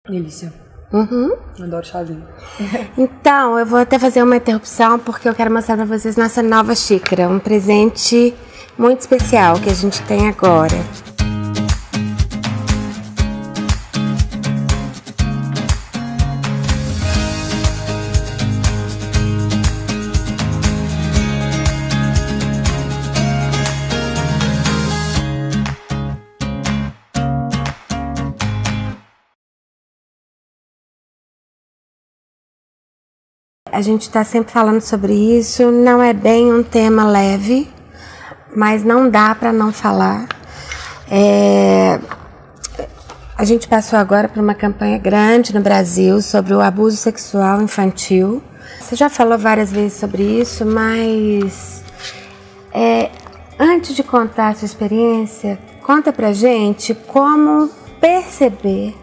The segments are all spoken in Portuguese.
Delícia. Uhum. Adoro chazinho. Então, eu vou até fazer uma interrupção porque eu quero mostrar para vocês nossa nova xícara. Um presente muito especial que a gente tem agora. A gente está sempre falando sobre isso, não é bem um tema leve, mas não dá para não falar. A gente passou agora por uma campanha grande no Brasil sobre o abuso sexual infantil. Você já falou várias vezes sobre isso, mas antes de contar a sua experiência, conta pra gente como perceber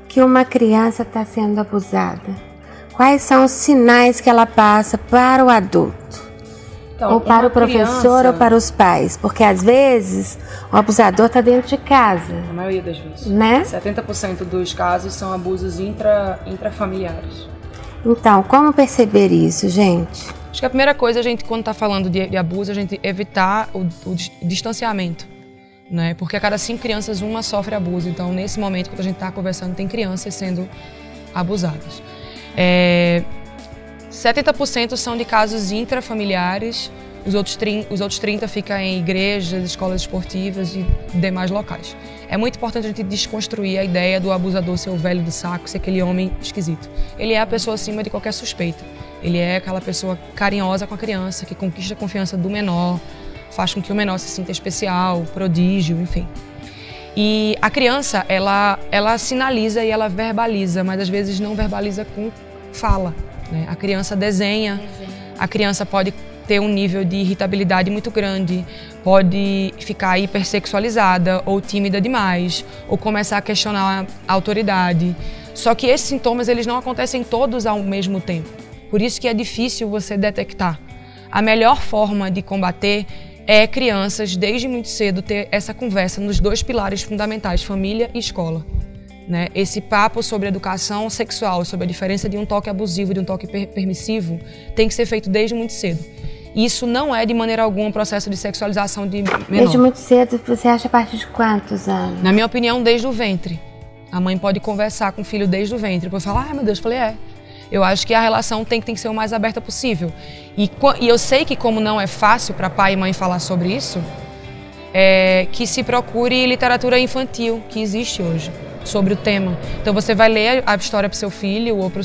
que uma criança está sendo abusada. Quais são os sinais que ela passa para o adulto? Então, ou para o professor ou para os pais? Porque às vezes o abusador está dentro de casa. A maioria das vezes. Né? 70% dos casos são abusos intrafamiliares. Então, como perceber isso, gente? Acho que a primeira coisa, a gente, quando está falando de abuso, a gente evitar o distanciamento. Né? Porque a cada 5 crianças, uma sofre abuso. Então, nesse momento, quando a gente está conversando, tem crianças sendo abusadas. 70% são de casos intrafamiliares, os outros 30% ficam em igrejas, escolas esportivas e demais locais. É muito importante a gente desconstruir a ideia do abusador ser o velho do saco, ser aquele homem esquisito. Ele é a pessoa acima de qualquer suspeita. Ele é aquela pessoa carinhosa com a criança, que conquista a confiança do menor, faz com que o menor se sinta especial, prodígio, enfim. E a criança, ela sinaliza e ela verbaliza, mas às vezes não verbaliza com fala. Né? A criança desenha, a criança pode ter um nível de irritabilidade muito grande, pode ficar hipersexualizada ou tímida demais, ou começar a questionar a autoridade. Só que esses sintomas, eles não acontecem todos ao mesmo tempo. Por isso que é difícil você detectar. A melhor forma de combater é crianças, desde muito cedo, ter essa conversa nos 2 pilares fundamentais, família e escola. Né? Esse papo sobre educação sexual, sobre a diferença de um toque abusivo e de um toque permissivo, tem que ser feito desde muito cedo. Isso não é, de maneira alguma, um processo de sexualização de menor. Desde muito cedo, você acha a partir de quantos anos? Na minha opinião, desde o ventre. A mãe pode conversar com o filho desde o ventre. Depois falar, ai meu Deus, eu falei, Eu acho que a relação tem que ser o mais aberta possível. E eu sei que, como não é fácil para pai e mãe falar sobre isso, que se procure literatura infantil, que existe hoje, sobre o tema. Então você vai ler a história para o seu filho ou para o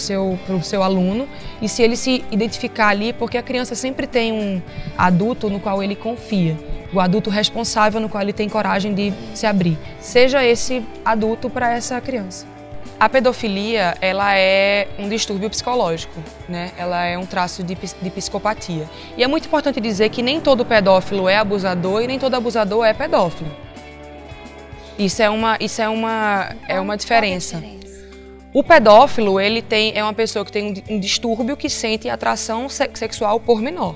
seu aluno, e se ele se identificar ali, porque a criança sempre tem um adulto no qual ele confia, o adulto responsável no qual ele tem coragem de se abrir. Seja esse adulto para essa criança. A pedofilia, ela é um distúrbio psicológico, né? Ela é um traço de psicopatia. E é muito importante dizer que nem todo pedófilo é abusador e nem todo abusador é pedófilo. Isso é uma diferença. O pedófilo, é uma pessoa que tem um distúrbio que sente atração sexual por menor.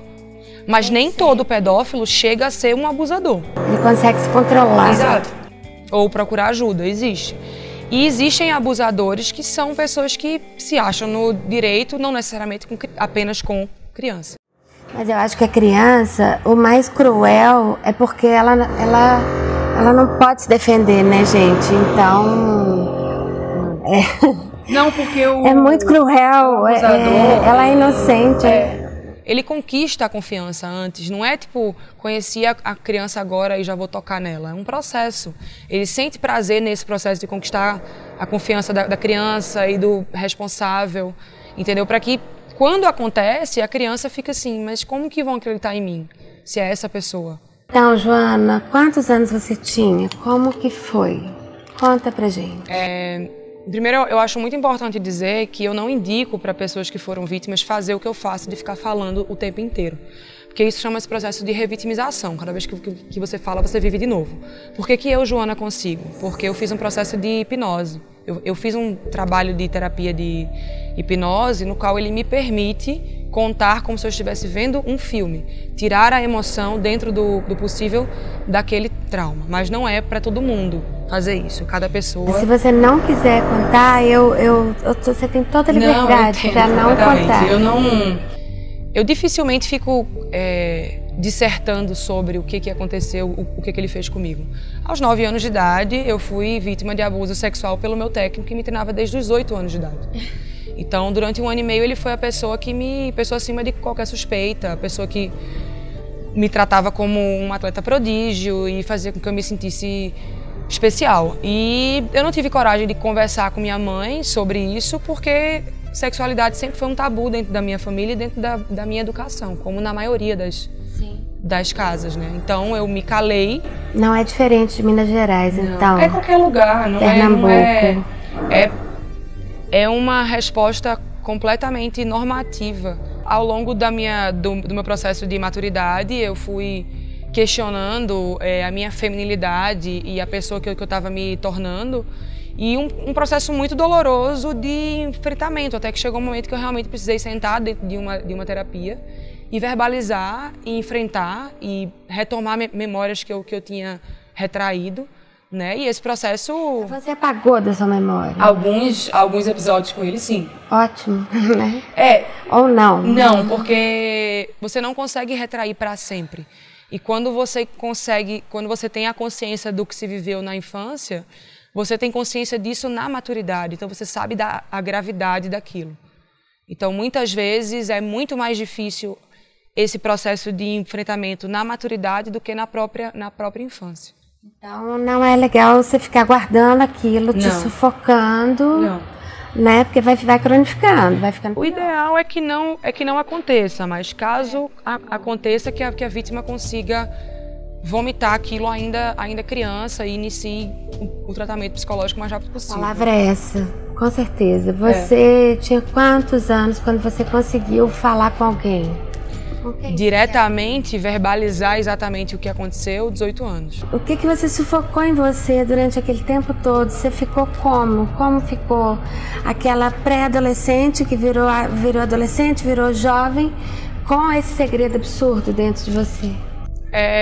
Mas nem todo pedófilo chega a ser um abusador. Ele consegue se controlar. Exato. Ou procurar ajuda, existe. E existem abusadores que são pessoas que se acham no direito, não necessariamente apenas com criança. Mas eu acho que a criança, o mais cruel é porque ela não pode se defender, né, gente? Então... Não, porque é muito cruel, ela é inocente. Ele conquista a confiança antes, não é tipo, conheci a criança agora e já vou tocar nela. É um processo. Ele sente prazer nesse processo de conquistar a confiança da criança e do responsável, entendeu? Para que, quando acontece, a criança fica assim, mas como que vão acreditar em mim, se é essa pessoa? Então, Joana, quantos anos você tinha? Como que foi? Conta pra gente. Primeiro, eu acho muito importante dizer que eu não indico para pessoas que foram vítimas fazer o que eu faço de ficar falando o tempo inteiro. Porque isso chama esse processo de revitimização. Cada vez que você fala, você vive de novo. Por que eu, Joana, consigo? Porque eu fiz um processo de hipnose. Eu fiz um trabalho de terapia de hipnose no qual ele me permite contar como se eu estivesse vendo um filme, tirar a emoção dentro do possível daquele trauma, mas não é para todo mundo fazer isso, cada pessoa... Se você não quiser contar, você tem toda a liberdade para não contar. Eu dificilmente fico dissertando sobre o que aconteceu, o que ele fez comigo. Aos 9 anos de idade, eu fui vítima de abuso sexual pelo meu técnico, que me treinava desde os 8 anos de idade. Então, durante 1 ano e meio, ele foi a pessoa que me passou acima de qualquer suspeita, a pessoa que me tratava como um atleta prodígio e fazia com que eu me sentisse especial. E eu não tive coragem de conversar com minha mãe sobre isso, porque sexualidade sempre foi um tabu dentro da minha família e dentro da minha educação, como na maioria das casas, né? Então, eu me calei. Não é diferente de Minas Gerais, não, então? É qualquer lugar, não Pernambuco. É uma resposta completamente normativa. Ao longo do meu processo de maturidade, eu fui questionando a minha feminilidade e a pessoa que eu estava me tornando, e um processo muito doloroso de enfrentamento, até que chegou um momento que eu realmente precisei sentar dentro de uma terapia e verbalizar, e enfrentar e retomar memórias que eu tinha retraído. Né? E esse processo... Você apagou da sua memória? Alguns episódios com ele, sim. Ótimo, né? Ou não? Não, porque você não consegue retrair para sempre. E quando você tem a consciência do que se viveu na infância, você tem consciência disso na maturidade. Então você sabe a gravidade daquilo. Então muitas vezes é muito mais difícil esse processo de enfrentamento na maturidade do que na própria infância. Então não é legal você ficar guardando aquilo, te sufocando, né? Porque vai cronificando, vai ficando... O ideal é que não aconteça, mas caso aconteça, que a vítima consiga vomitar aquilo ainda criança e inicie o tratamento psicológico o mais rápido possível. A palavra é essa, com certeza. Você tinha quantos anos quando você conseguiu falar com alguém? Diretamente, verbalizar exatamente o que aconteceu, 18 anos. O que você sufocou em você durante aquele tempo todo? Você ficou como? Como ficou aquela pré-adolescente que virou adolescente, virou jovem, com esse segredo absurdo dentro de você?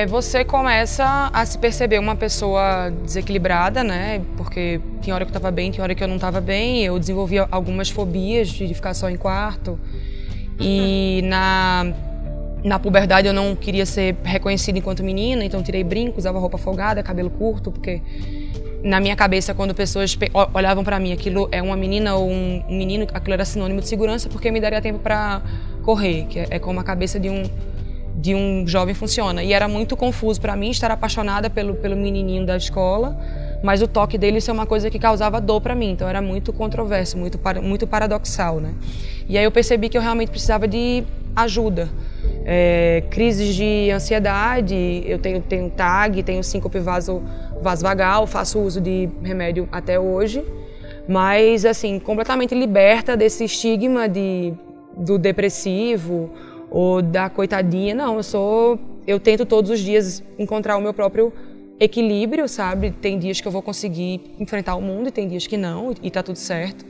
Você começa a se perceber uma pessoa desequilibrada, né? Porque tinha hora que eu estava bem, tinha hora que eu não estava bem. Eu desenvolvi algumas fobias de ficar só em quarto. E na puberdade eu não queria ser reconhecida enquanto menina, então tirei brinco, usava roupa folgada, cabelo curto, porque na minha cabeça, quando pessoas olhavam para mim, aquilo é uma menina ou um menino, aquilo era sinônimo de segurança, porque me daria tempo para correr, que é como a cabeça de um jovem funciona. E era muito confuso para mim estar apaixonada pelo menininho da escola, mas o toque dele, isso é uma coisa que causava dor para mim, então era muito controverso, muito paradoxal, né? E aí eu percebi que eu realmente precisava de ajuda. Crises de ansiedade, eu tenho TAG, tenho síncope vasovagal, faço uso de remédio até hoje, mas assim, completamente liberta desse estigma do depressivo ou da coitadinha. Não, eu tento todos os dias encontrar o meu próprio equilíbrio, sabe? Tem dias que eu vou conseguir enfrentar o mundo e tem dias que não, e tá tudo certo.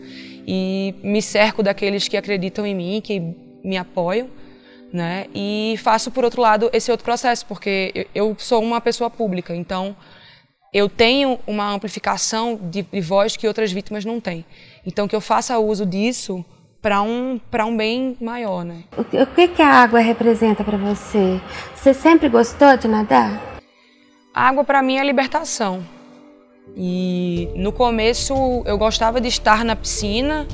E me cerco daqueles que acreditam em mim, que me apoiam, né? E faço, por outro lado, esse outro processo, porque eu sou uma pessoa pública, então eu tenho uma amplificação de voz que outras vítimas não têm. Então que eu faça uso disso para um bem maior, né? O que a água representa para você? Você sempre gostou de nadar? A água para mim é libertação. E no começo eu gostava de estar na piscina,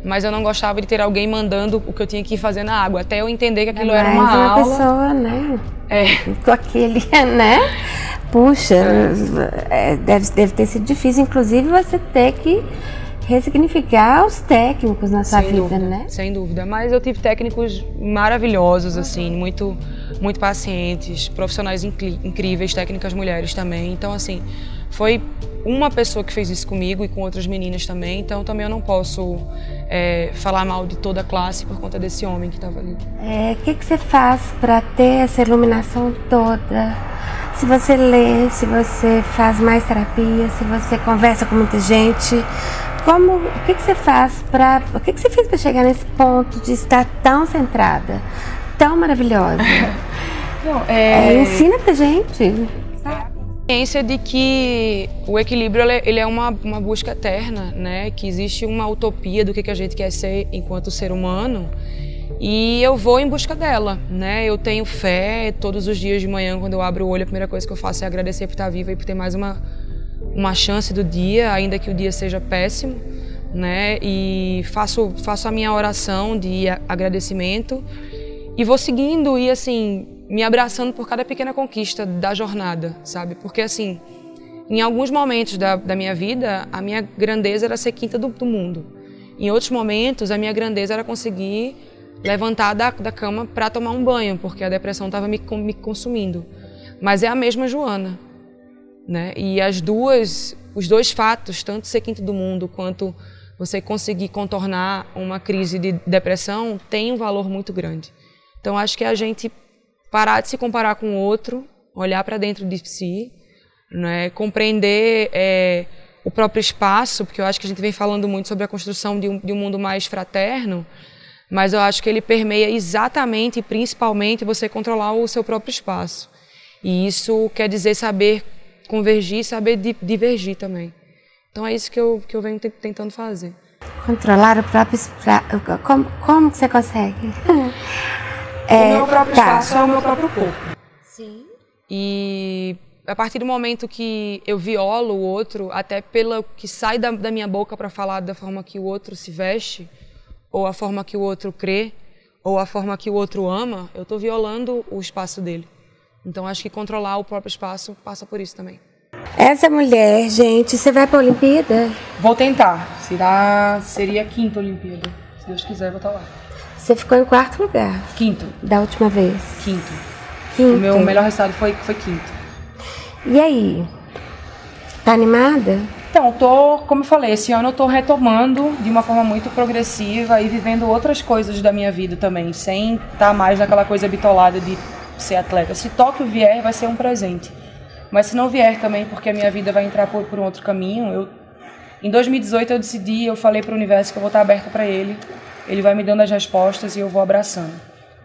mas eu não gostava de ter alguém mandando o que eu tinha que fazer na água, até eu entender que aquilo era uma aula. Pessoa, né? Com aquele, né? Puxa, deve ter sido difícil, inclusive, você ter que ressignificar os técnicos na sua vida, né? Sem dúvida, mas eu tive técnicos maravilhosos, assim, muito pacientes, profissionais incríveis, técnicas mulheres também. Então, assim, foi uma pessoa que fez isso comigo e com outras meninas também, então também eu não posso falar mal de toda a classe por conta desse homem que estava ali. O que você faz para ter essa iluminação toda? Se você lê, se você faz mais terapia, se você conversa com muita gente, o que você faz o que você fez para chegar nesse ponto de estar tão centrada, tão maravilhosa? Não, ensina pra gente. A ciência de que o equilíbrio ele é uma busca eterna, né? Que existe uma utopia do que a gente quer ser enquanto ser humano e eu vou em busca dela, né? Eu tenho fé todos os dias de manhã, quando eu abro o olho, a primeira coisa que eu faço é agradecer por estar viva e por ter mais uma chance do dia, ainda que o dia seja péssimo, né? E faço a minha oração de agradecimento e vou seguindo e, assim, me abraçando por cada pequena conquista da jornada, sabe? Porque, assim, em alguns momentos da minha vida, a minha grandeza era ser quinta do mundo. Em outros momentos, a minha grandeza era conseguir levantar da cama para tomar um banho, porque a depressão estava me consumindo. Mas é a mesma Joana, né? E os dois fatos, tanto ser quinta do mundo quanto você conseguir contornar uma crise de depressão, tem um valor muito grande. Então, acho que a gente parar de se comparar com o outro, olhar para dentro de si, né? Compreender o próprio espaço, porque eu acho que a gente vem falando muito sobre a construção de um mundo mais fraterno, mas eu acho que ele permeia exatamente e principalmente você controlar o seu próprio espaço. E isso quer dizer saber convergir e saber divergir também. Então é isso que eu venho tentando fazer. Controlar o próprio espaço. Como que você consegue? O meu próprio espaço é o meu próprio corpo. Sim. E a partir do momento que eu violo o outro, até pelo que sai da minha boca para falar da forma que o outro se veste, ou a forma que o outro crê, ou a forma que o outro ama, eu estou violando o espaço dele. Então, acho que controlar o próprio espaço passa por isso também. Essa mulher, gente, você vai para a Olimpíada? Vou tentar. Seria a quinta Olimpíada. Se Deus quiser, eu vou estar lá. Você ficou em quarto lugar. Quinto. Da última vez. Quinto. Quinto. O meu melhor resultado foi quinto. E aí? Tá animada? Então, como eu falei, esse ano eu tô retomando de uma forma muito progressiva e vivendo outras coisas da minha vida também, sem estar mais naquela coisa bitolada de ser atleta. Se Tóquio vier, vai ser um presente. Mas se não vier também, porque a minha vida vai entrar por um outro caminho, em 2018 eu falei para o universo que eu vou estar aberta para ele vai me dando as respostas e eu vou abraçando,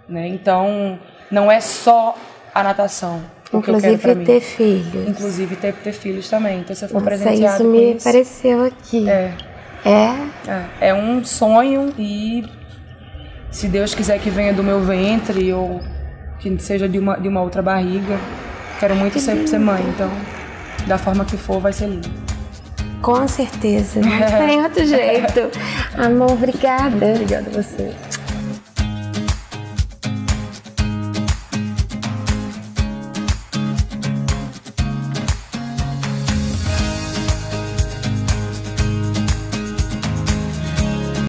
né? Então, não é só a natação. Inclusive ter filhos. Inclusive ter filhos também. Então, se eu for Nossa, presenteada isso com me isso, apareceu aqui. É um sonho e se Deus quiser que venha do meu ventre ou que seja de uma outra barriga, quero muito ser mãe. Então, da forma que for, vai ser lindo. Com certeza. Não tem outro jeito. Amor, obrigada. Obrigada a você.